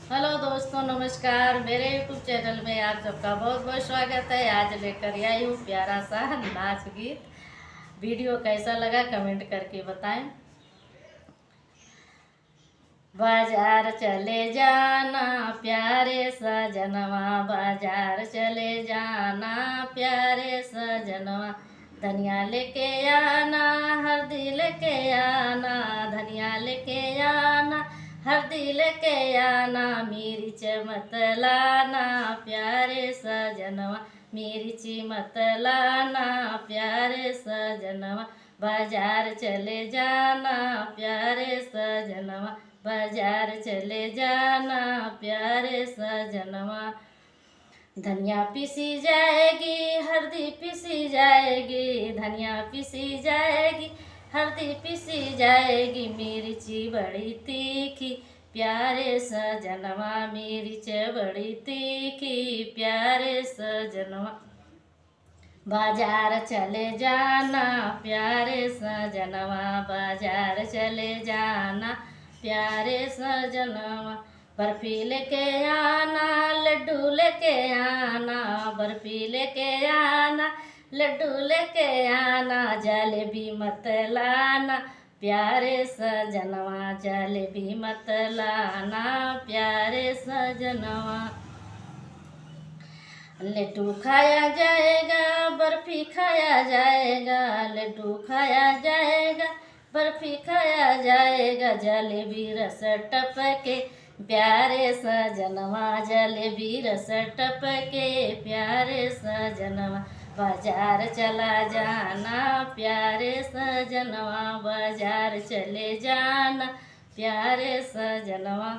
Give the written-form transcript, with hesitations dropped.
Hello दोस्तों, नमस्कार। मेरे यूट्यूब चैनल में आप सबका बहुत बहुत स्वागत है। आज लेकर आई हूँ प्यारा सा नाच गीत। वीडियो कैसा लगा कमेंट करके बताएं। बाजार चले जाना प्यारे सजनवा, बाजार चले जाना प्यारे सजनवा। धनिया लेके आना, हल्दी लेके आना, धनिया लेके आना, हल्दी लेके आना, मिर्च मत लाना प्यारे सजनवा, मिर्च मत लाना प्यारे सजनवा। बाजार चले जाना प्यारे सजनवा, बाजार चले जाना प्यारे सजनवा। धनिया पीसी जाएगी, हल्दी पीसी जाएगी, धनिया पीसी जाएगी, हल्दी पीसी जाएगी, मिर्ची बड़ी तीखी प्यारे सजनवा, मिर्च बड़ी तीखी प्यारे सजनवा। बाजार चले जाना प्यारे सजनवा, बाजार चले जाना प्यारे सजनवा। बर्फी लेके आना, लड्डू लेके आना, बर्फी लेके आना, लड्डू लेके आना, जलेबी मत लाना प्यारे सजनवा, जलेबी मत लाना प्यारे सजनवा। लड्डू खाया जाएगा, बर्फी खाया जाएगा, लड्डू खाया जाएगा, बर्फी खाया जाएगा, जलेबी रस टपके प्यारे सजनवा, जलेबी रस टपके प्यारे सजनवा। बाजार चला जाना प्यारे सजनवा, बाजार चले जाना प्यारे सजनवा।